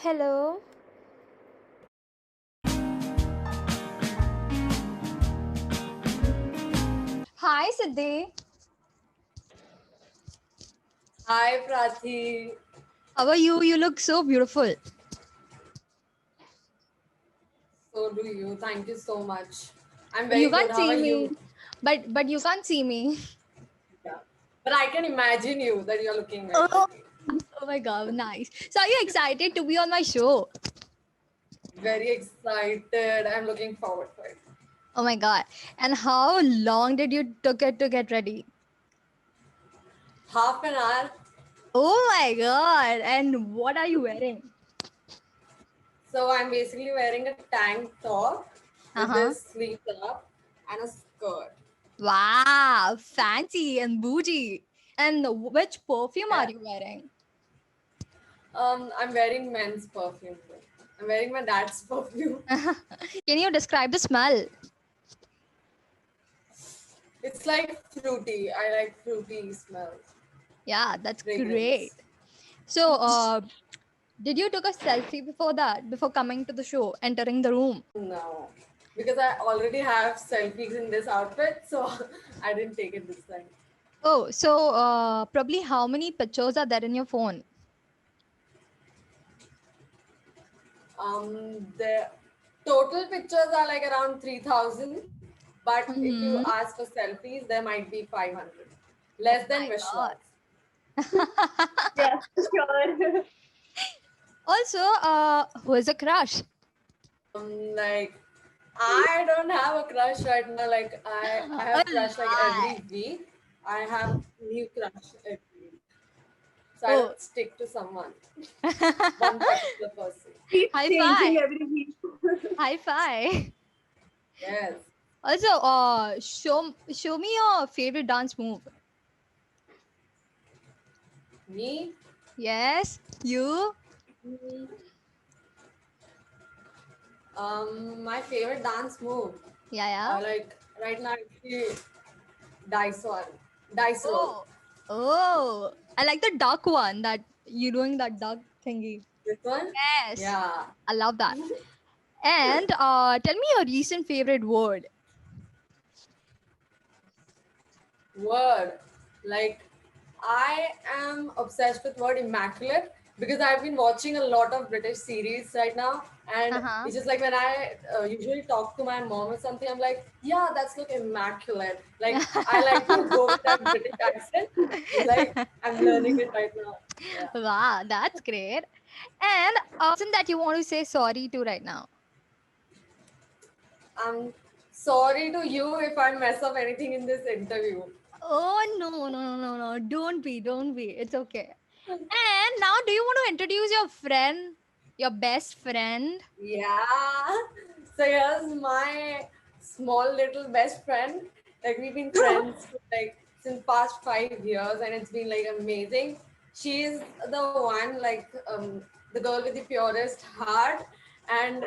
Hello. Hi, Siddhi. Hi, Prathi. How are you? You look so beautiful. So do you. Thank you so much. I'm You very good. can't How see are me, you? but you can't see me. Yeah. But I can imagine you that you're looking very Oh, pretty. oh my god, nice. So, are you excited to be on my show? Very excited. I'm looking forward for it. Oh my god. And how long did you took it to get ready? Half an hour. Oh my god. And what are you wearing? So I'm basically wearing a tank top with Uh-huh. this sleeves up and a skirt. Wow, fancy and bougie. And which perfume are Yeah. you wearing? I'm wearing men's perfume. I'm wearing my dad's perfume. Can you describe the smell? It's like fruity. I like fruity smells, Yeah, that's great. fragrance. So, did you took a selfie before that, before coming to the show, entering the room? No, because I already have selfies in this outfit, so I didn't take it this time. Oh, so probably how many pictures are there in your phone? The total pictures are like around 3,000, but if you Hmm. ask for selfies, there might be 500. Oh Less than my god. Vishwas. Yeah, sure. Also, who is a crush? Like I don't have a crush right now. Like I A have crush like lie. every week. I have new crush every week. So I Oh, don't stick to someone, one particular person. Keeps high changing five. every week. High five. Yes. Also, show me your favorite dance move. Me? Yes, you. Mm, my favorite dance move. Yeah, yeah. Like right now, it's the dice one, dice roll. Oh, oh. I like the duck one that you doing that duck thingy. This one, Yes, yeah. I love that. And tell me your recent favorite word. Word. Like I am obsessed with word immaculate because I've been watching a lot of British series right now, and Uh-huh. it's just like when I usually talk to my mom or something, I'm like, yeah, that's look immaculate. Like I like to go with that British accent. Like I'm learning it right now. Yeah. Wow, that's great. And person that you want to say sorry to right now. I'm sorry to you if I mess up anything in this interview. Oh no, no, no, no, no. Don't be. It's okay. And now do you want to introduce your friend, your best friend? Yeah. So here's my small little best friend. Like we've been friends for like since past 5 years, and it's been like amazing. She's the one, like the girl with the purest heart, and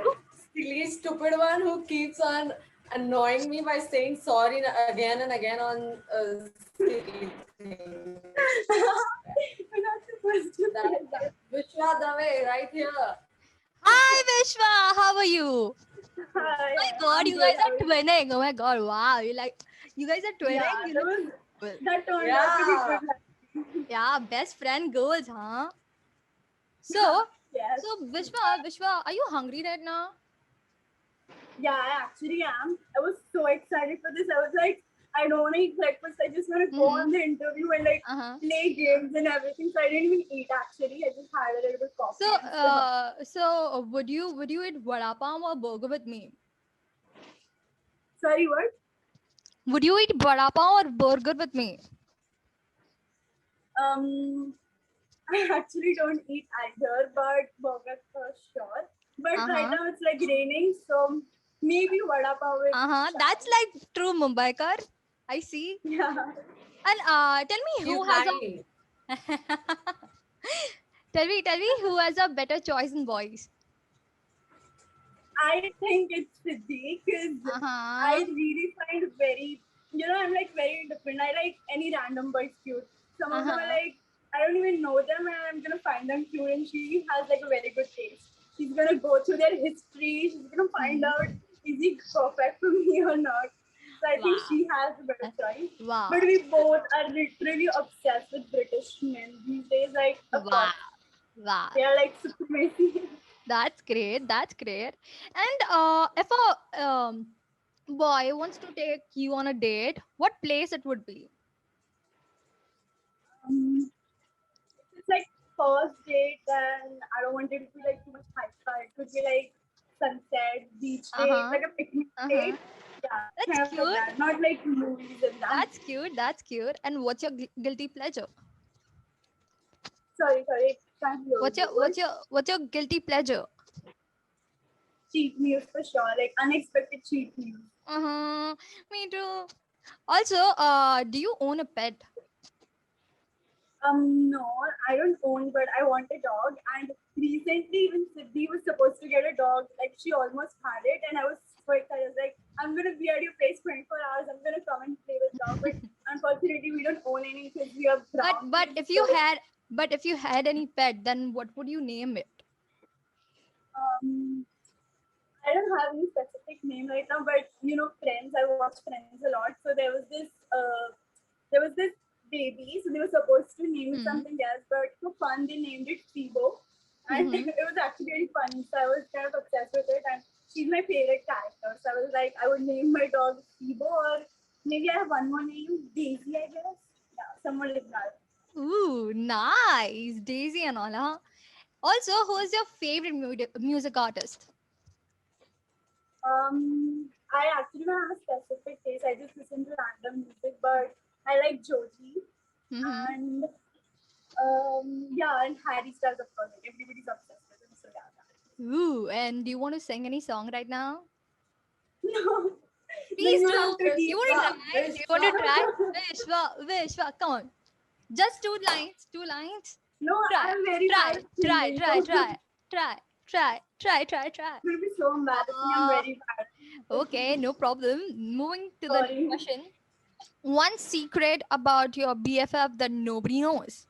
silly, stupid one who keeps on annoying me by saying sorry again and again on silly things. We're not supposed to say That that. Vishwa Dave right here. Hi Vishwa, how are you? Hi, My god, I'm you good. guys How are are you? twinning. Oh my god, wow. You guys are Yeah, twinning. You that look was well. that turned out to be Yeah. good. Actually. Yeah, best friend girls, huh? So, Yes. so Vishwa, are you hungry right now? Yeah, I actually am. I was so excited for this. I was like, I don't want to eat breakfast. I just want to go Mm-hmm. on the interview and like Uh-huh. play games and everything. So I didn't even eat actually. I just had a little bit of So, coffee and stuff. would you eat vada pav or burger with me? Sorry, what? Would you eat vada pav or burger with me? Um, I actually don't eat either, but burger for sure. But right Uh-huh. now it's like raining, so maybe vada pav with Uh-huh. That's chai. like true Mumbaikar. I see. Yeah. And tell me He's who has lying. a tell me who has a better choice in boys. I think it's Siddhi because I Uh-huh. really find very, I'm like very different. I like any random boys cute. Some of them are Uh-huh. like I don't even know them, and I'm gonna find them cute. And she has like a very good taste. She's gonna go through their history. She's gonna find out is he perfect for me or not. So I think Wow. she has the better choice. Wow. But we both are literally obsessed with British men these days. Like, of Wow. course, Wow. they are like supremacy. That's great. That's great. And if a boy wants to take you on a date, what place it would be? It's like first date, then I don't want it to be like too much hype. It could be like sunset, beach date, Uh-huh. like a picnic Uh-huh. date. Yeah, That's kind of like cute. that. Not like movies and that. That's cute. That's cute. And what's your guilty pleasure? Sorry, can't hear What's your you. what's your what's your guilty pleasure? Cheat meals for sure, like unexpected cheat meals. Uh-huh. Me too. Also, do you own a pet? No, I don't own, but I want a dog. And recently, when Siddhi was supposed to get a dog, like she almost had it, and I was so excited. I was like, I'm gonna be at your place 24 hours. I'm gonna come and play with dog. But unfortunately, we don't own any because we are brown. But if you had any pet, then what would you name it? Um, I don't have any specific name right now, but you know, Friends. I watch Friends a lot. So there was this baby. So they were supposed to name it Mhm. something else, but for fun they named it Phoebo, and Mhm. it was actually very funny. So I was kind of obsessed with it, and she's my favorite character. So I was like, I would name my dog Phoebo, or maybe I have one more name, Daisy, I guess. Yeah, someone like that. Ooh, nice. Daisy and all, huh? Also, who is your favorite music artist? I actually don't have a specific taste. I just listen to random music, but I like Joji Mm-hmm. and yeah, and Harry Styles of course. Like, everybody's obsessed with him, so yeah. That. Ooh, and do you want to sing any song right now? No, then Please you have do. to You deep want to dive. try? Do you want to try? Vishwa, come on. Just two lines, two lines. No, Try, I'm very try, bad at try, singing. try, It's try, try, try. gonna be so embarrassing. I'm Uh, very bad. okay, no problem. Moving to the next Sorry. question. One secret about your BFF that nobody knows.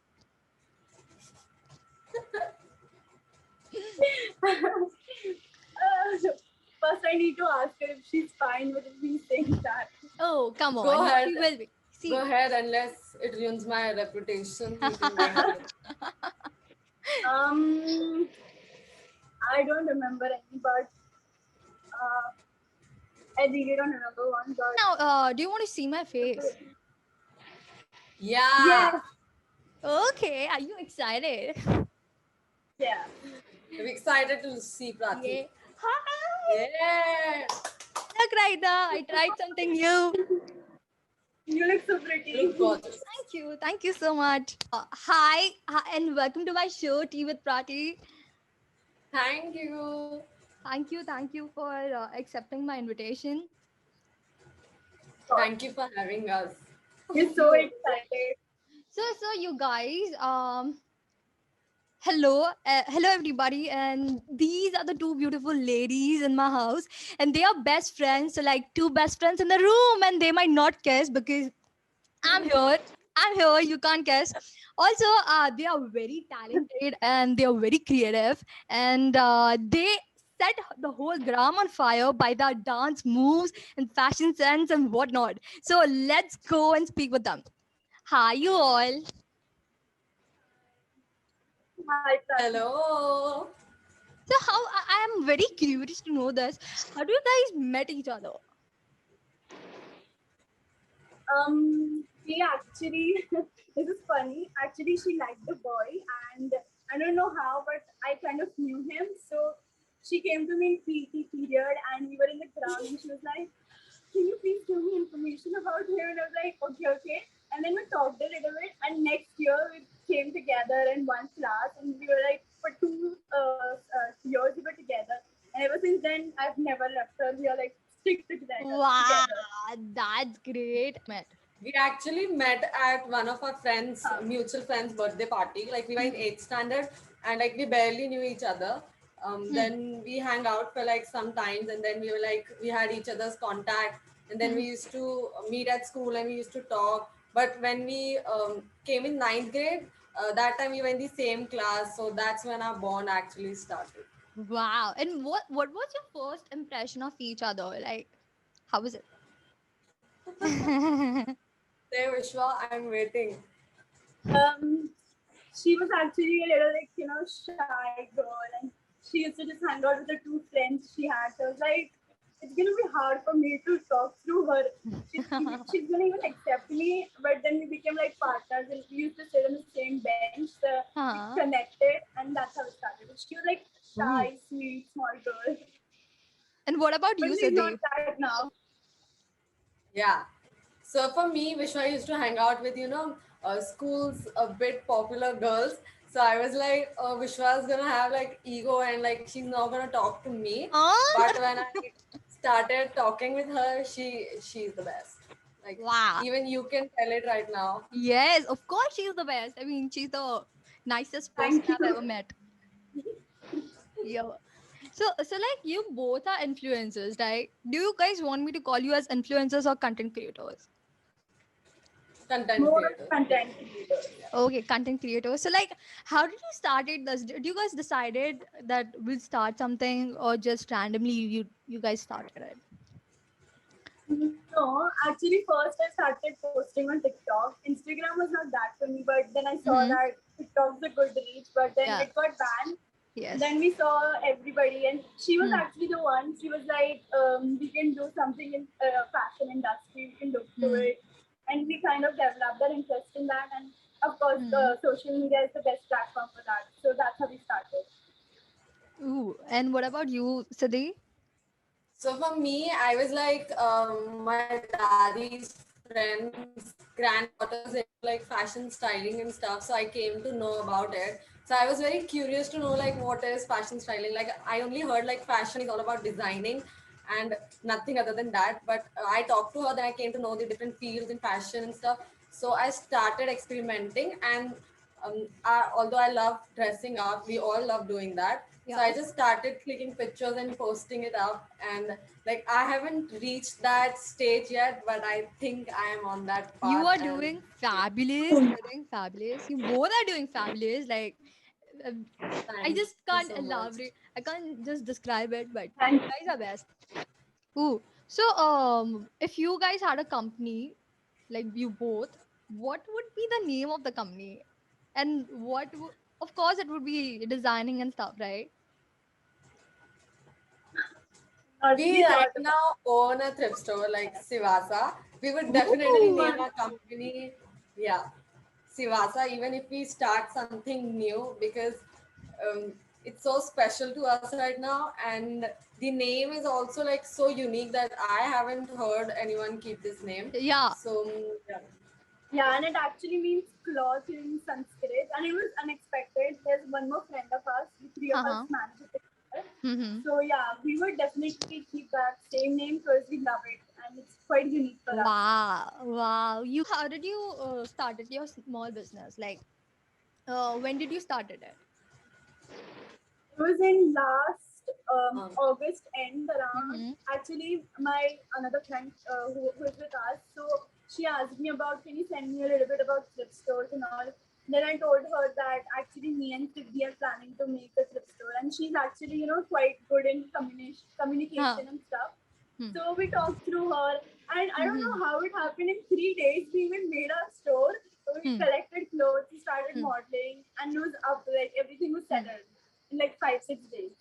First, I need to ask her if she's fine with me saying that. Oh, come Go on. ahead. She will be. See, Go ahead, unless it ruins my reputation. You can go ahead. Um, I don't remember any, but I really don't remember one. But now, do you want to see my face? Yeah. yes, Okay, are you excited? yeah. I'm excited to see Prati. Yeah. Hi. Yeah. Look right now. I tried something new. You look so You pretty. look gorgeous. Thank you so much. Hi, and welcome to my show, Tea with Prati. Thank you. Thank you for accepting my invitation. Thank you for having us. You're so excited. So you guys, hello everybody, and these are the two beautiful ladies in my house, and they are best friends. So like two best friends in the room, and they might not guess because I'm here. I'm here. You can't guess. Also, they are very talented and they are very creative, and they set the whole gram on fire by their dance moves and fashion sense and whatnot. So let's go and speak with them. Hi, you all. Hi, Prati. Hello. So how I am very curious to know this. How do you guys met each other? We actually, this is funny. Actually, she liked the boy, and I don't know how, but I kind of knew him. So she came to me in PT period, and we were in the ground, and she was like, "Can you please give me information about him?" And I was like, "Okay." And then we talked a little bit, and next year we came together in one class, and we were like for 2 years we were together, and ever since then I've never left her. We are like stick together. Wow, that's great. Met. We actually met at one of our friends, mutual friends' birthday party. Like we were in 8th standard, and like we barely knew each other. Then we hang out for like some times, and then we were like we had each other's contact, and then we used to meet at school and we used to talk. But when we came in ninth grade, that time we were in the same class, so that's when our bond actually started. Wow. And what was your first impression of each other? Like, how was it? Say Vishwa, I'm waiting. Um, she was actually a little like, shy girl, and she used to just hang out with the two friends she had. So I was like, it's gonna be hard for me to talk through her. She's gonna even accept me, but then we became like partners, and we used to sit on the same bench. So we Huh? connected, and that's how it started. She was like Ooh. shy, sweet, small girl, And what about but you, she's not Siddhi? that now. Yeah. So for me, Vishwa used to hang out with, schools a bit popular girls. So I was like, oh, Vishwa's gonna have like ego and like she's not gonna talk to me. Oh, But when I started talking with her, she's the best. Like wow. even you can tell it right now. Yes, of course she's the best. I mean, she's the nicest person Thank I've you. ever met. Yeah. So like you both are influencers, right? Do you guys want me to call you as influencers or content creators? Content More creator. content creators. Okay, content creators. So like, how did you started this? Did you guys decided that we'll start something, or just randomly you guys started it? No, actually, first I started posting on TikTok. Instagram was not that for me, but then I saw Mm-hmm. that TikTok's a good reach, but then Yeah. it got banned. Yes. Then we saw everybody, and she was Hmm. actually the one. She was like, "We can do something in fashion industry. We can look to Hmm. it," and we kind of developed that interest in that. And of course, Hmm. social media is the best platform for that. So that's how we started. Ooh. And what about you, Siddhi? So for me, I was like my daddy's friend's granddaughter's into like fashion styling and stuff. So I came to know about it. So I was very curious to know like what is fashion styling. Like I only heard like fashion is all about designing and nothing other than that. But I talked to her, then I came to know the different fields in fashion and stuff. So I started experimenting and although I love dressing up, we all love doing that. So Yeah. I just started clicking pictures and posting it up. And like I haven't reached that stage yet, but I think I am on that You path. are And doing fabulous. You're doing fabulous. You both are doing fabulous. Like, uh, I thank just you can't so much. elaborate. I can't just describe it, but you And guys are best. Ooh. So, if you guys had a company, like you both, what would be the name of the company? And of course, it would be designing and stuff, right? We we right thought about. now own a thrift store like Sivasa. We would definitely Ooh. name our company, yeah, Sivasa, even if we start something new because it's so special to us right now. And the name is also like so unique that I haven't heard anyone keep this name. Yeah. So, yeah. Yeah, and it actually means cloth in Sanskrit, and it was unexpected. There's one more friend of ours, the three of us Uh-huh. managed it together. Mm-hmm. So yeah, we would definitely keep that same name because we love it, and it's quite unique for us. Wow. Wow. How did you started your small business? Like, when did you started it? It was in last Um, August end around. Mm-hmm. Actually, my another friend who is with us, so she asked me about, can you send me a little bit about thrift stores and all. Then I told her that actually me and Siddhi are planning to make a thrift store, and she's actually quite good in Huh. communication and stuff. Hmm. So we talked through her, and I don't Mm-hmm. know how it happened. In 3 days, we even made our store. So we Hmm. collected clothes, we started Hmm. modeling, and it was up. Like everything was Hmm. settled in like 5 6 days.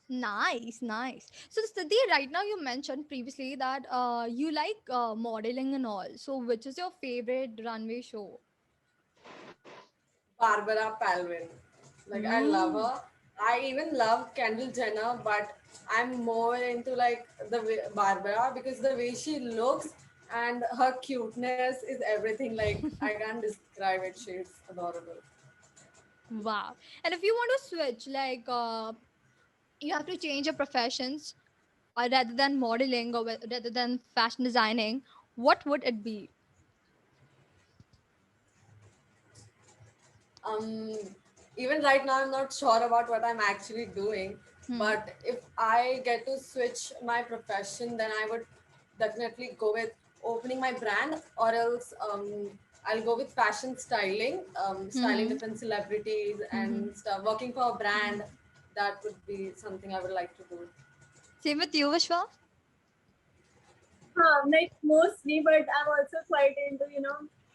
Nice, nice. So, Siddhi, right now you mentioned previously that you like modeling and all. So, which is your favorite runway show? Barbara Palvin. Like I love Ooh. her. I even love Kendall Jenner, but I'm more into like the way, Barbara because the way she looks and her cuteness is everything. Like I can't describe it. She's adorable. Wow. And if you want to switch, like, you have to change your professions, rather than modeling or rather than fashion designing, what would it be? um Even right now I'm not sure about what I'm actually doing, Hmm. but if I get to switch my profession, then I would definitely go with opening my brand, or else I'll go with fashion styling, styling Mm-hmm. different celebrities Mm-hmm. and stuff. Working for a brand, that would be something I would like to do. Same with you, Vishwa? Like mostly, but I'm also quite into,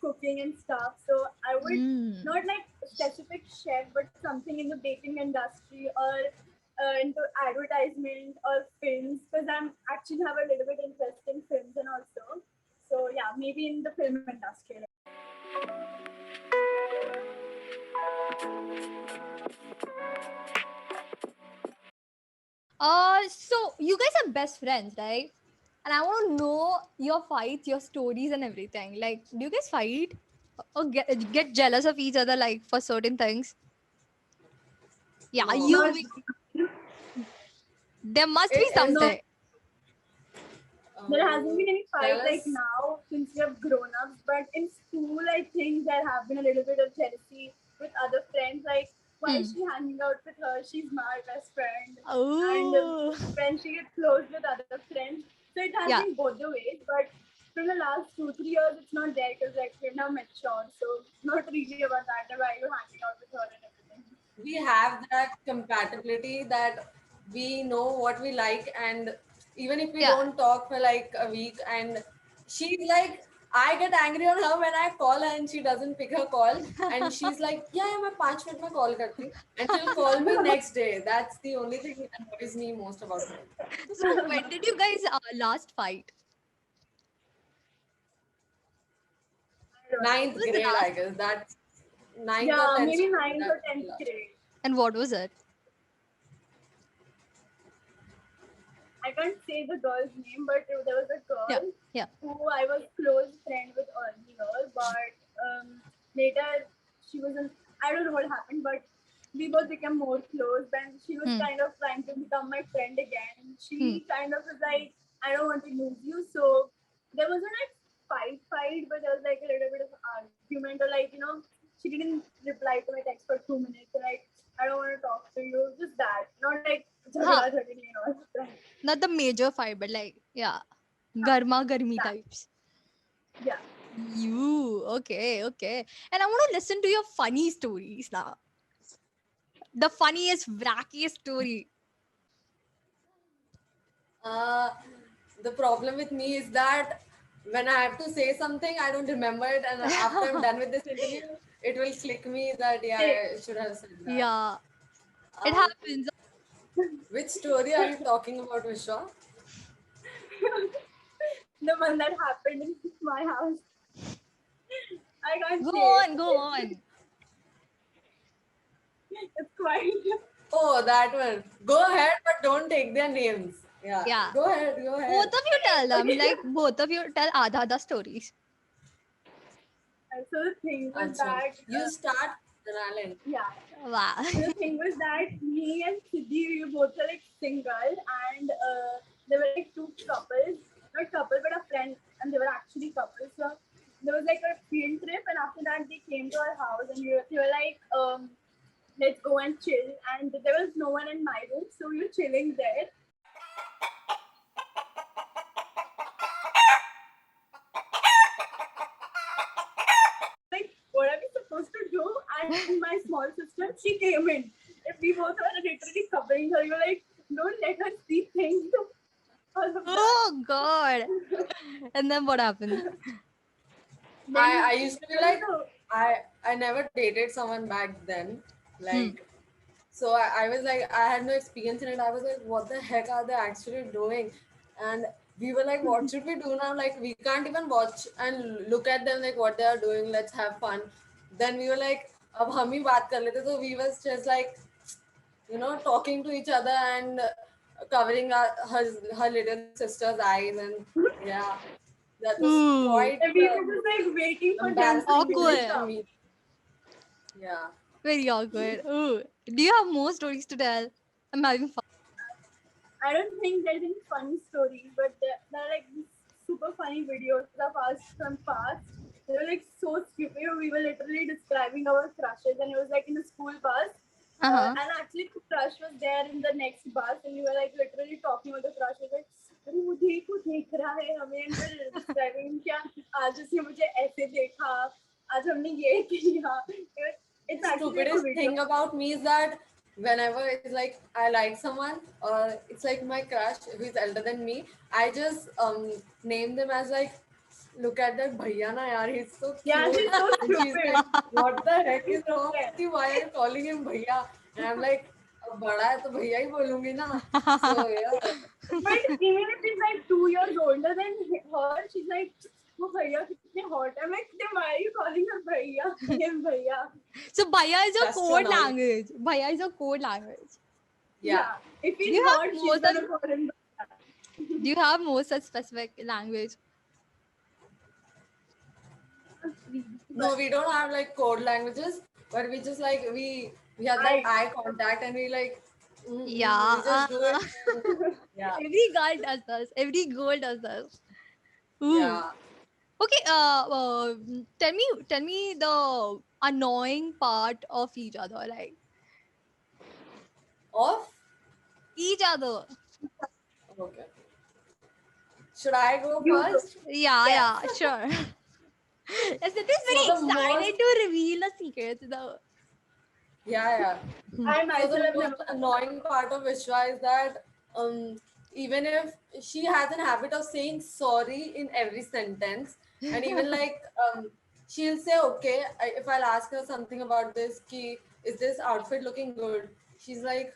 cooking and stuff. So I would Mm. not like a specific chef, but something in the baking industry or into advertisement or films, because I'm actually have a little bit interest in films and also. So yeah, maybe in the film industry. So you guys are best friends, right? And I want to know your fights, your stories, and everything. Like, do you guys fight or get jealous of each other, like for certain things? Yeah, No, Not there must be it is no, something. there hasn't been any fight like jealous. now since we have grown up, but in school, I think there have been a little bit of jealousy with other friends. Like, why Hmm. is she hanging out with her? She's my best friend. And Oh, when she gets close with other friends, so it has yeah. been both the ways. But from the last 2 3 years, it's not there because like we're now mature, so not really about that. Why are you hanging out with her and everything? We have that compatibility that we know what we like, and even if we Yeah. don't talk for like a week, and she's like, I get angry on her when I call her and she doesn't pick her call, and she's like, yeah, मैं 5 minute में call करती हूँ, and she'll call me next day. That's the only thing that annoys me most about her. So when did you guys last fight? I don't know. Ninth What was the grade, I last? guess. That's ninth or Yeah, tenth maybe standard. ninth That's or tenth grade. And what was it? I can't say the girl's name, but there was a Yeah. girl Yeah. who I was close friend with earlier, but later she was in, I don't know what happened, but we both became more close. Then she was Hmm. kind of trying to become my friend again. Hmm. She kind of was like, I don't want to lose you. So there wasn't like fight, but there was like a little bit of argument or like, she didn't reply to my text for 2 minutes. Like, I don't want to talk to you. Just that. Not like Huh. jhagda, Not the major fight, but like, yeah, garma garmi Yeah. types. Yeah. You okay, okay. And I want to listen to your funny stories now. The funniest, wackiest story. Uh, the problem with me is that when I have to say something, I don't remember it, and after I'm done with this interview, it will click me that yeah, Hey, I should have said that. Yeah, it Um, happens. which story are you talking about, Vishwa? the one that happened in my house. I can't Go say it. on, go on. It's quite. Oh, that one. Go ahead, but don't take their names. Yeah, Yeah. go ahead, go Both ahead. of you tell them. Okay. Like both of you tell Adha stories. So the thing was Acha. that, You start, then I'll end. yeah. Wow. So the thing was that me and Siddhi, we both were like single, and there were like two couples, not couple, but a friend, and they were actually couples. So there was like a field trip, and after that they came to our house, and we were like, let's go and chill. And there was no one in my room, so we were chilling there. Like, what are we supposed to do? And my small sister, she came in. If we both were literally covering her, we were like, don't let her see things. All of that. Oh God. And then what happened? I used to be like, No, I never dated someone back then. Like, so I was like, I had no experience in it. I was like, what the heck are they actually doing? And we were like, what should we do now? Like, we can't even watch and look at them like what they are doing. Let's have fun. Then we were like, अब हम ही बात कर लेते. So we was just like, talking to each other and covering her little sister's eyes, and yeah, that was Ooh. quite and we were just like waiting for them to embarrassing finish moment Awkward. for up. me. Yeah. Very awkward. Ooh. Do you have more stories to tell? I'm having fun. I don't think there's any funny stories, but there are like these super funny videos of us from past. They were like so stupid. We were literally describing our crushes, and it was like in a school bus. Uh-huh. And actually, the crush was there in the next bus, and we were like literally talking with the crush. We were like, अरे वो देखो देख रहा है हमें, and we're describing क्या आज उसने मुझे ऐसे देखा, आज हमने ये किया. It's actually a Stupidest video. thing about me is that whenever it's like I like someone or it's like my crush who is elder than me, I just name them as like, look at that bhaiya na yaar, he's so cute. Yeah, she's so And she's stupid. like, what the heck is wrong with you? Why are you calling him bhaiya? And I'm like, अब बड़ा है तो भैया ही बोलूंगी ना. So yeah. But even if he's like 2 years older than her, she's like, वो भैया कितने hot. I'm like, then why are you calling her भैया? Him भैया. So Bhaiya is a That's so code annoying. language. Bhaiya is a code language. Yeah. If he's You have hot, more she's gonna than- call him भैया. Do you have more such specific language? No, we don't have like code languages, but we just like we have that eye contact and we like Yeah, we just do it. Yeah. Every girl does this. Every girl does this. Ooh. Yeah. Okay. Tell me the annoying part of each other, like Off? each other. Okay. Should I go You go. first? Yeah, sure. Yes, it is very So the excited most- to reveal the secrets. Yeah. I So myself the have most never. annoying part of Vishwa is that even if she has an habit of saying sorry in every sentence, and even like she'll say okay if I'll ask her something about this, ki, is this outfit looking good? She's like,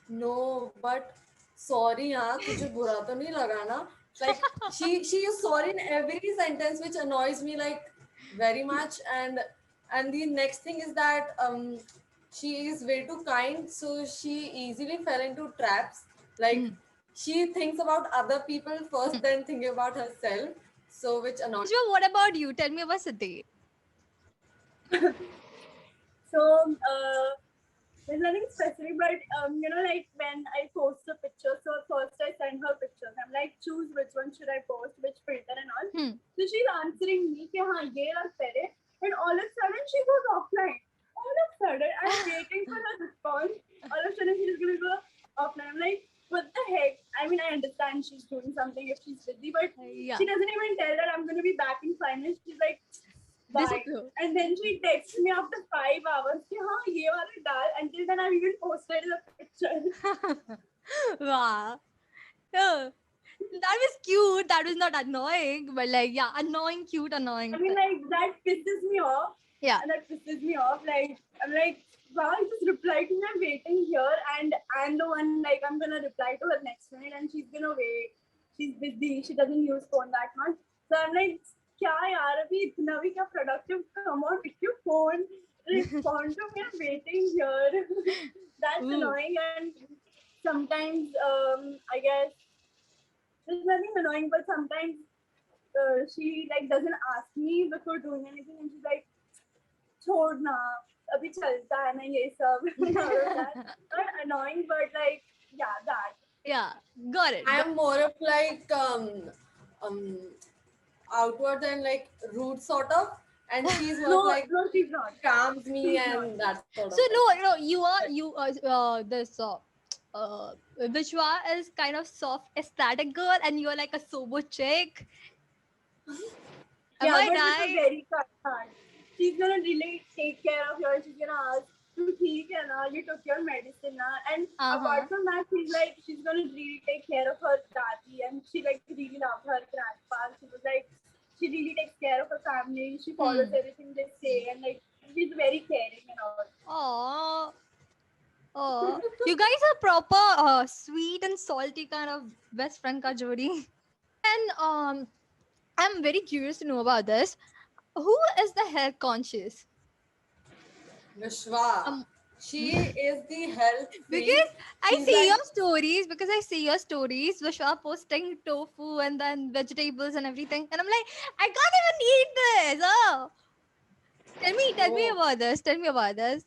no, but sorry, हाँ तुझे बुरा तो नहीं लगा ना? Like she is sorry in every sentence, which annoys me like very much. And the next thing is that she is way too kind, so she easily fell into traps. Like she thinks about other people first, then thinking about herself. So which annoys. Vishwa, what about you? Tell me about Siddhi. So, there's nothing specific, but you know, like when I post a picture, so first I send her pictures. I'm like, choose which one should I post, which filter and all. So she's answering me, कि हाँ ये और पहले, and all of a sudden she goes offline. All of a sudden, I'm waiting for her response. All of a sudden she's gonna go offline. I'm like, what the heck? I mean, I understand she's doing something if she's busy, but Yeah. she doesn't even tell that I'm gonna be back in 5 minutes. She's like, bye. Disappear. And then she texts me after 5 hours. कि हाँ ये वाला डाल. Until then, I've even posted the picture. Wow. Yeah. That was cute. That was not annoying, but like, yeah, annoying, cute, annoying. I mean, like that pisses me off. Yeah. And that pisses me off. Like I'm like, wow, just reply to me. I'm waiting here, and I'm the one like I'm gonna reply to her next minute, and she's gonna wait. She's busy. She doesn't use phone that much. So I'm like, क्या यार अभी इतना भी क्या productive? Come on, pick your phone. Respond to me. I'm waiting here. That's annoying, and sometimes I guess there's nothing annoying, but sometimes she like doesn't ask me before doing anything, and she's like, छोड़ ना, अभी चलता है ना ये सब. Not annoying, but like yeah, that. Yeah, got it. I am more of like outward and like rude sort of, and she's more No, of like no, she's not. calms me and that sort of. So no, you this Vishwa is kind of soft aesthetic girl, and you're like a sober chick. Am Yeah, I but with a right? very kind heart. She's gonna really take care of you. She's gonna ask, "You ठीक है ना? You took your medicine ना?" And apart from that, she's gonna really take care of her dadi, and she like really loved her grandpa. She was like, she really takes care of her family. She follows everything they say, and like she's very caring and all. Oh, oh, you guys are proper sweet and salty kind of best friend ka jodi. And I'm very curious to know about this. Who is the health conscious? Vishwa. She is the health freak. Because I She's see like- your stories, Vishwa posting tofu and then vegetables and everything, and I'm like, I can't even eat this. Oh, tell me Oh. about this. Tell me about this.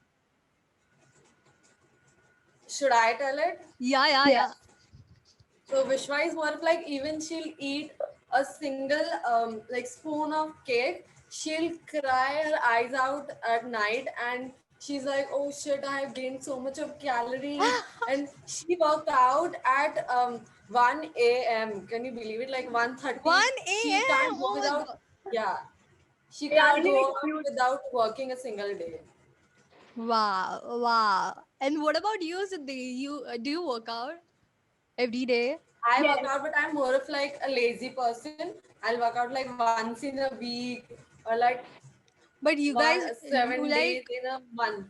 Should I tell it? Yeah. So Vishwa is more of like, even she'll eat a single like spoon of cake, she'll cry her eyes out at night, and she's like, oh shit, I have gained so much of calories. And she worked out at 1 a.m. Can you believe it? Like 1:30. 1 She a.m. can't go Oh my without. God. Yeah. She Yeah, can't only go like out cute. without working a single day. Wow, wow. And what about you, Siddhi? You do you work out every day? I work Yes. out, but I'm more of like a lazy person. I'll work out like once in a week or like But you guys, you 7 days like, in a month.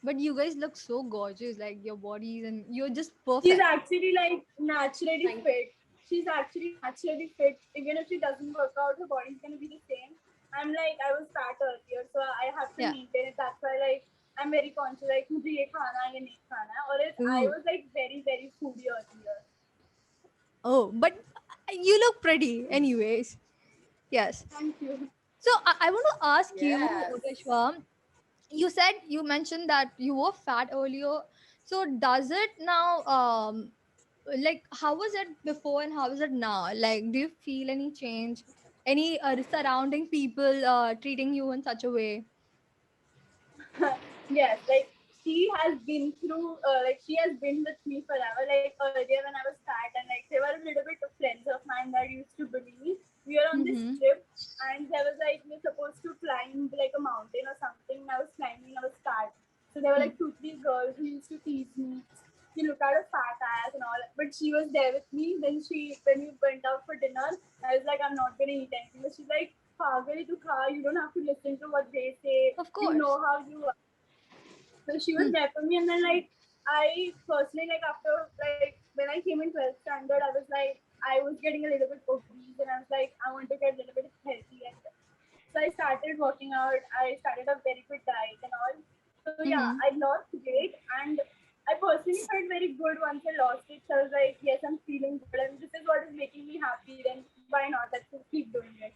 but you guys look so gorgeous, like your bodies, and you're just She's perfect. actually like naturally Thank fit. She's actually naturally fit. Even if she doesn't work out, her body's gonna be the same. I'm like, I was fat earlier, so I have to Yeah. maintain it. That's why like I'm very conscious, like मुझे ये खाना है, ये नहीं खाना है. Or else I Ooh. was like very very foodie earlier. Oh, but you look pretty, anyways. Yes. Thank you. So I want to ask you, Yes. Reshma, you said you mentioned that you were fat earlier. So does it now like how was it before and how is it now? Like do you feel any change? Any surrounding people treating you in such a way? Yes, like she has been through, like she has been with me forever. Like earlier when I was fat, and like there were a little bit of friends of mine that used to bully me. We were on this Mm-hmm. trip, and there was like we're supposed to climb like a mountain or something. And I was climbing, I was fat. So there were like two, three girls who used to tease me. You look at a fat ass and all, but she was there with me. Then when we went out for dinner, I was like, I'm not gonna eat anything. But she's like, "Pagal, tu kha. You don't have to listen to what they say. Of You know course. how you are." So she was Hmm. there for me, and then like I personally like after like when I came in 12th standard, I was like I was getting a little bit obese, and I was like I want to get a little bit healthy, and so I started working out. I started a very good diet and all. So yeah, Mm-hmm. I lost weight, and I personally felt very good once I lost it. So I was like, yes, I'm feeling good, and this is what is making me happy. Then why not? Let's just keep doing it.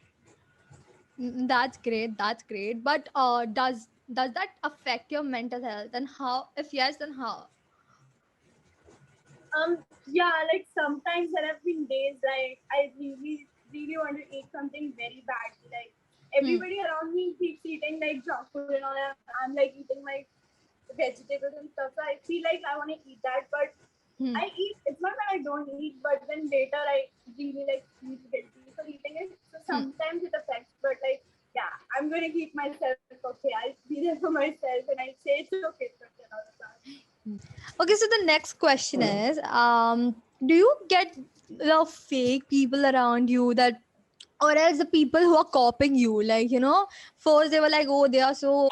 That's great. That's great. But does that affect your mental health? And how? If yes, then how? Yeah, like sometimes there have been days like I really want to eat something very badly. Like Hmm. everybody around me keeps eating like junk food and all. I'm like eating like vegetables and stuff. So I feel like I want to eat that, but Hmm. I eat. It's not that I don't eat, but then later I really like feel guilty for eating it. So Hmm. sometimes it affects, but like yeah, I'm gonna keep myself okay. I'll be there for myself, and I say it's okay for all the time. Okay, so the next question is, do you get the fake people around you that, or else the people who are copying you, like first they were like, oh, they are so,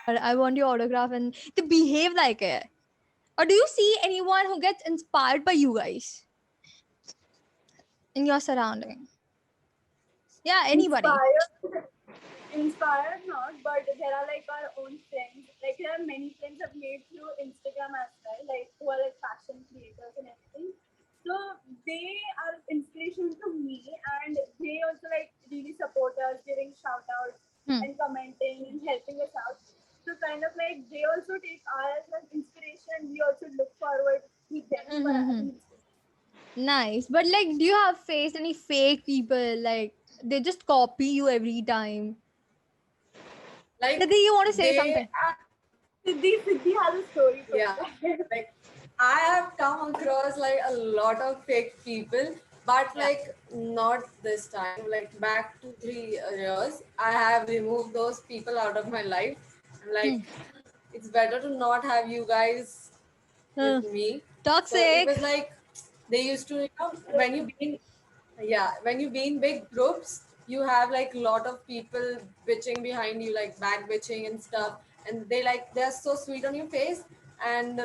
I want your autograph, and they behave like it. Or do you see anyone who gets inspired by you guys in your surrounding? Yeah, anybody. Inspired not, but there are like our own friends. Like there are many friends I've made through Instagram as well, like who are like fashion creators and everything. So they are inspiration to me, and they also like really support us, giving shout outs Hmm. and commenting and helping us out. So kind of like they also take our as inspiration. We also look forward to them for as Mm-hmm. an inspiration. Nice. But like, do you have faced any fake people? Like, they just copy you every time. Like Siddhi, you want to say they something? are, Siddhi has a story for yeah, that. like I have come across like a lot of fake people, but Yeah. like not this time. Like back 2 3 years, I have removed those people out of my life. I'm Hmm. like, it's better to not have you guys Uh, with me. So it Toxic. was like they used to, when you be in, yeah, when you be in big groups, you have like a lot of people bitching behind you, like back bitching and stuff, and they're so sweet on your face, and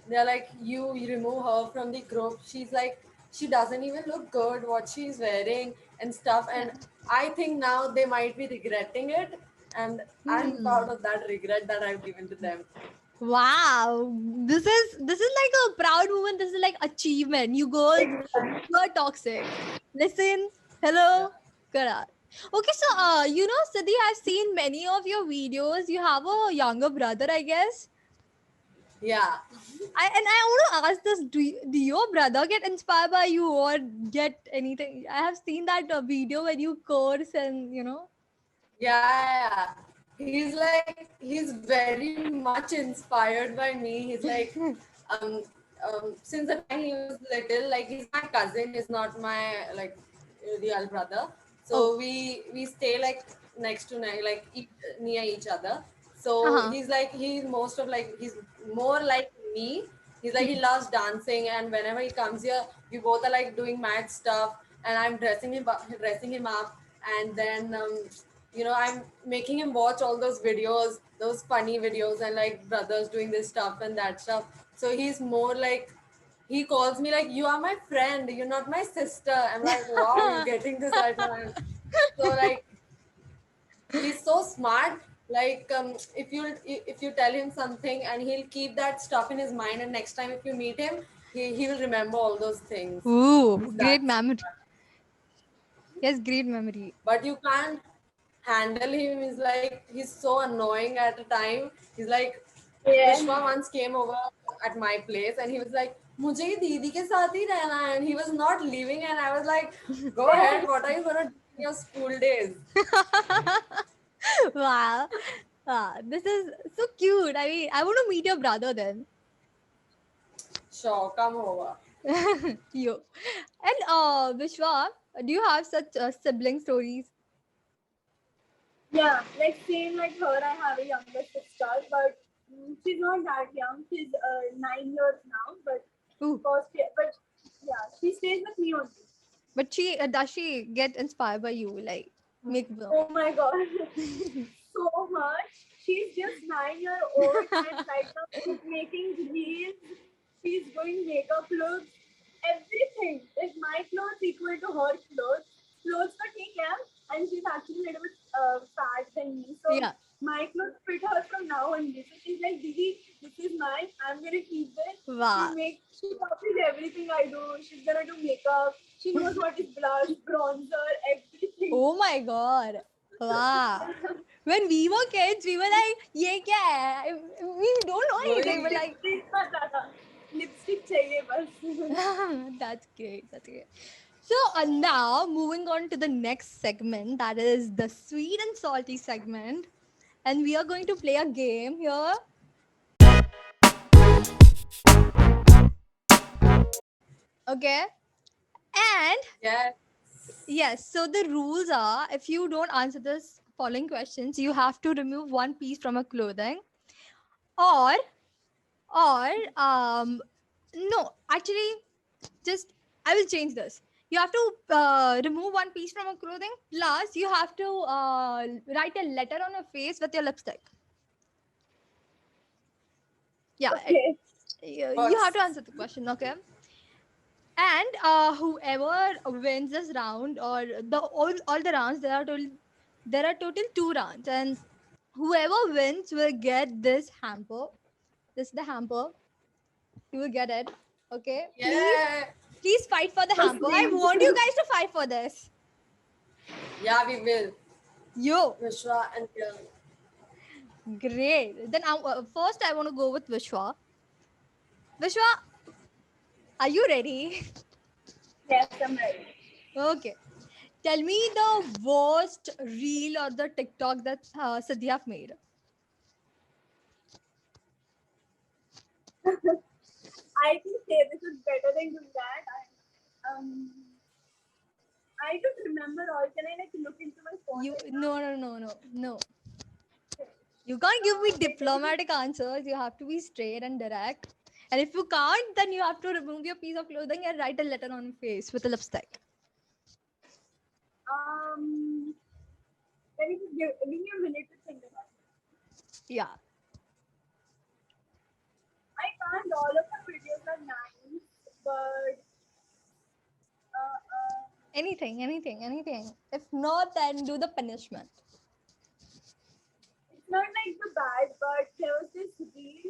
they're like, you remove her from the group. She's like, she doesn't even look good what she's wearing and stuff, Yeah. and I think now they might be regretting it, and I'm proud Hmm. of that regret that I've given to them. Wow. This is like a proud moment. This is like achievement. You girls, you're toxic. Listen. Yeah. Hello. Good. Okay, so Siddhi, I've seen many of your videos. You have a younger brother, I guess. Yeah. I want to ask this: do your brother get inspired by you or get anything? I have seen that video when you curse and Yeah, he's very much inspired by me. He's like, um, since the time he was little, like he's my cousin, he's not my like real brother. So we stay like next to near each other. So Uh-huh. he's more like me. He's like he loves dancing, and whenever he comes here, we both are like doing mad stuff, and I'm dressing him up, and then I'm making him watch all those videos, those funny videos, and like brothers doing this stuff and that stuff. So he's more like he calls me like, you are my friend, you're not my sister. I'm like, wow, you're getting this right now. And so like he's so smart. Like if you tell him something and he'll keep that stuff in his mind, and next time if you meet him, he will remember all those things. Ooh, great That's memory. Yes, great memory. but you can't handle him. He's like he's so annoying at a time. He's like Yeah. Vishwa once came over at my place and he was like, मुझे ये दीदी के साथ ही रहना है, and he was not leaving, and I was like, go ahead, what are you gonna do in your school days? Wow. This is so cute. I mean, I want to meet your brother then. Sure, come over. Yo. And Vishwa, do you have such sibling stories? Yeah, like same like her, I have a younger sister, but she's not that young. She's 9 years now, but Ooh. but yeah, she stays with me only. But she does she get inspired by you? Like make Oh my god, so much. She's just 9 year old and right now she's making reels. She's doing makeup looks, everything. Like my clothes equal to her clothes. Clothes for take care, and she's actually a little bit fat than me. So Yeah. my clothes fit her from now on. So she's like, Didi, this is mine. I'm gonna keep this. Wow. She copies everything I do. She's gonna do makeup. She knows what is blush, bronzer, everything. Oh my god. Wow. When we were kids, we were like, ye kya hai? We don't know anything. We're like, Lipstick चाहिए बस. that's great. That's great. So now moving on to the next segment, that is the sweet and salty segment. And we are going to play a game here. Okay. And Yeah. yes, so the rules are if you don't answer this following questions, you have to remove one piece from a clothing. Or no, actually just I will change this. You have to remove one piece from a clothing, plus you have to write a letter on your face with your lipstick. Yeah, Okay. you have to answer the question, okay? And whoever wins this round or all the rounds, there are total 2 rounds, and whoever wins will get this hamper. This is the hamper. You will get it. Okay. Yeah. Please fight for the hamper. I want you guys to fight for this. Yeah, we will. Yo, Vishwa and great. Then first I want to go with Vishwa. Vishwa, are you ready? Yes, I'm ready. Okay. Tell me the worst reel or the TikTok that Sadhya made. I can say this is better than doing that. I don't remember all. Can I like look into my phone? You right now? no. You can't give me diplomatic answers. You have to be straight and direct. And if you can't, then you have to remove your piece of clothing and write a letter on your face with a lipstick. Let me just give me a minute to think about it. Yeah. I can't. All of the videos are nice, but Anything. If not, then do the punishment. it's not like the bad. But there was this reel.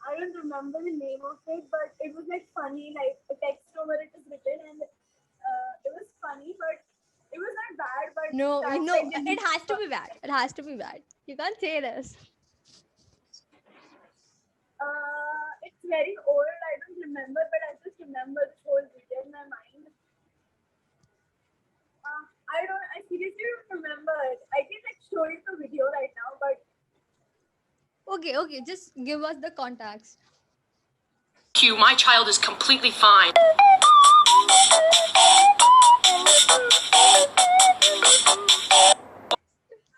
I don't remember the name of it, but it was like funny, like a text over it is written, and it was funny, but it was not bad. But No, that's no, like the it has to be bad. It has to be bad. You can't say this. It's very old. I don't remember, but I just remember this whole video in my mind. I seriously don't remember it. I can like show you the video right now, but Okay, just give us the context. My child is completely fine.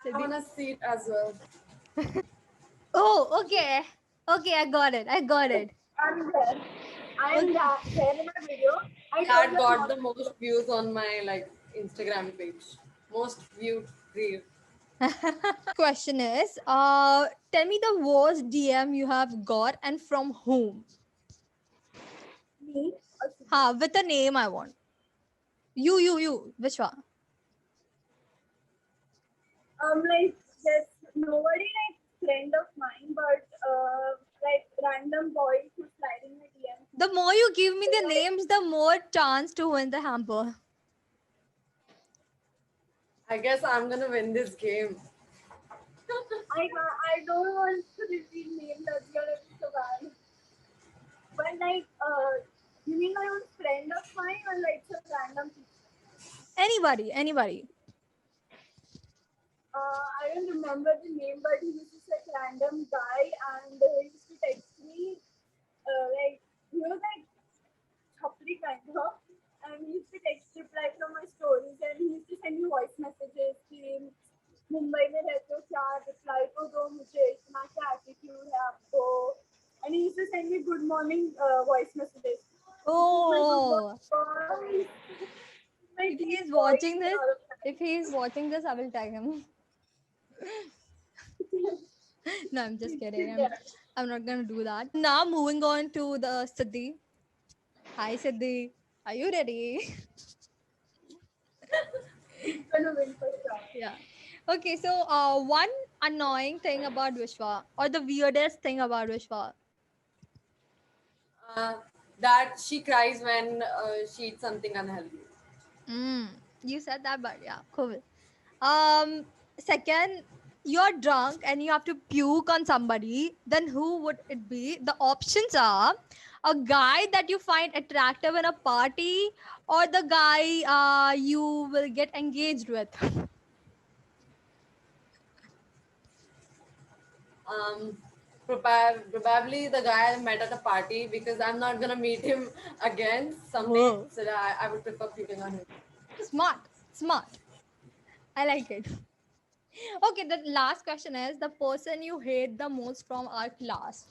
I want to see it as well. Oh, okay. Okay, I got it. I got it. I'm there. I'm there in my video. I told That you got not the most views on my like Instagram page. Most viewed reel. Question is, tell me the worst DM you have got and from whom? me. Ha, with a name I want. You, Vishwa. Like there's nobody like friend of mine, but like random boys who slide in my DM. The more you give me the names, the more chance to win the hamper. I guess I'm gonna win this game. I don't want to reveal names. That's gonna be so bad. But like you mean my own friend of mine or like some random people? Anybody. I don't remember the name, but he was just like random guy, and he used to text me, like he was like chapri kind of, and he used to text reply from my stories, and he used to send me voice messages. कि मुंबई में रहते हो क्या reply तो दो मुझे इतना क्या एटीट्यूड है आपको and he used to send me good morning voice messages. Oh, Boy, my if he deep is voice watching and this, all of that. if he is watching this, I will tag him. No, I'm just kidding. I'm not gonna do that. Now moving on to the Siddhi. Hi Siddhi. Are you ready? He's gonna win for sure. Yeah. Okay, so one annoying thing about Vishwa or the weirdest thing about Vishwa. That she cries when she eats something unhealthy. You said that, but yeah, cool. Second, you're drunk and you have to puke on somebody, then who would it be? The options are a guy that you find attractive in a party or the guy you will get engaged with. Probably the guy I met at a party because I'm not gonna meet him again someday. Whoa. So I would prefer puking on him. Smart. I like it. Okay, the last question is the person you hate the most from our class.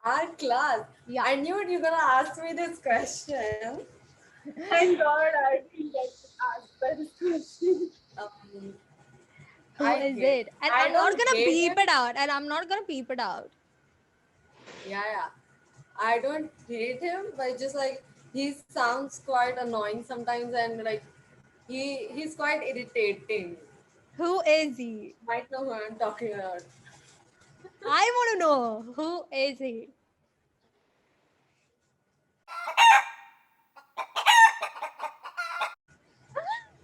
Our class. Yeah. I knew you were gonna ask me this question. Thank God I didn't get asked by this question. Who I is hate- it? And I I'm not don't gonna hate beep him. it out. And I'm not gonna beep it out. Yeah. I don't hate him, but just like he sounds quite annoying sometimes, and like he's quite irritating. Who is he? Might know who I'm talking about. I want to know who is he?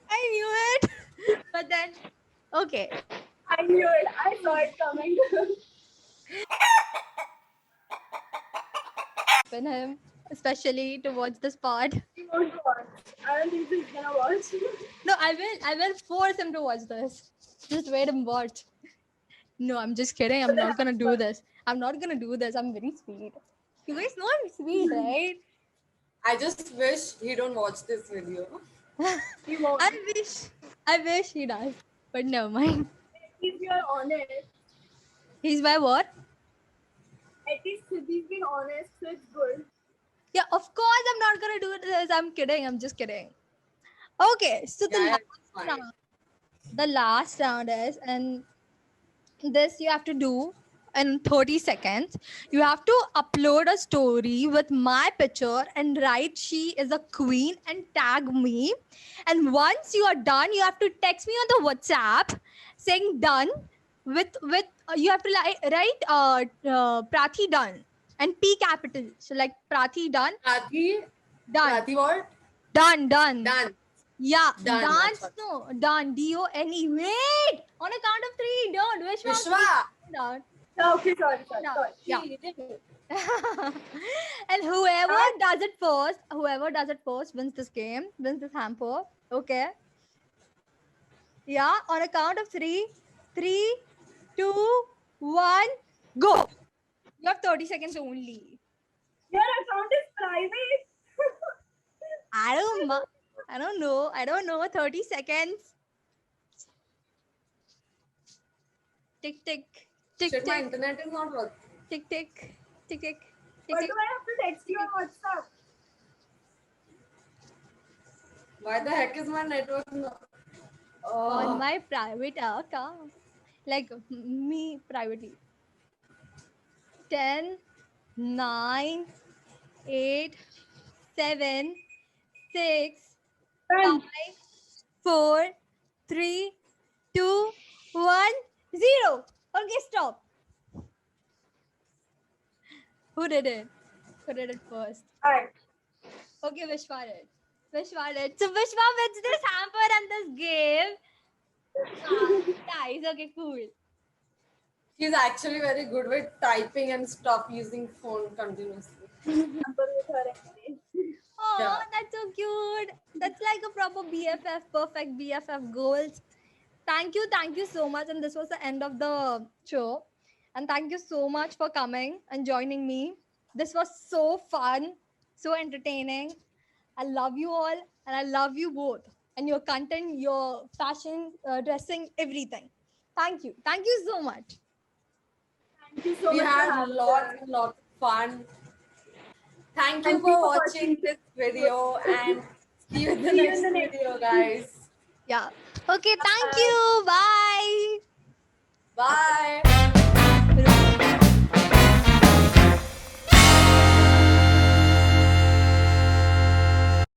I knew it. But then, okay. I knew it. I saw it coming. Pin him, especially to watch this part. He won't watch. I don't think he's gonna watch. No, I will force him to watch this. Just wait and watch. No, I'm just kidding. I'm not gonna do this. I'm not gonna do this. I'm very sweet. You guys know I'm sweet, right? I just wish he don't watch this video. He won't. I wish he does. But never mind. If you're honest, He's my what? at least he's been honest, so it's good. Yeah, of course I'm not gonna do this. I'm kidding. I'm just kidding. Okay, so Yeah, it's fine. the last round is, and this you have to do in 30 seconds. You have to upload a story with my picture and write she is a queen and tag me. And once you are done, you have to text me on the WhatsApp saying done with you have to write Prathi done and P capital. So like Prathi done. Prathi, Done. Prathi what? Done. Done. Yeah, Done, dance. that's No, done. D-O-N-E. Wait, on a count of three. Don't. Vishwa. Down. No, okay, sorry. No. sorry. Yeah. And whoever does it first wins this game, wins this hamper. Okay. Yeah, on a count of three, 2, 1, go. You have 30 seconds only. Your account is private. I don't know. I don't know. 30 seconds. Tick tick. Tick Shit, my tick. internet is not working. Tick tick. Tick tick. Why Tick do tick. I have to text you on WhatsApp? Why the heck is my network not? On Oh, my private account. Like me privately. 10, 9, 8, 7, 6, 5, Done. 4, 3, 2, 1, 0. Okay, stop. Who did it? Who did it first? Alright. Okay, Vishwa did. Vishwa did. So Vishwa wins this hamper and this game. Nice. Okay, cool. she's actually very good with typing and stop using phone continuously. Number with her anyway. Oh, Yeah. that's so cute. That's like a proper BFF, perfect BFF goals. Thank you so much. And this was the end of the show. And thank you so much for coming and joining me. This was so fun, so entertaining. I love you all, and I love you both. And your content, your fashion, dressing, everything. Thank you so much. Thank you so We much for had having lots us. and lots of fun. Thank you Thank you for for watching watching. this video and see you in the See you in next the next video, guys. Yeah. Okay. Thank Bye. you. Bye.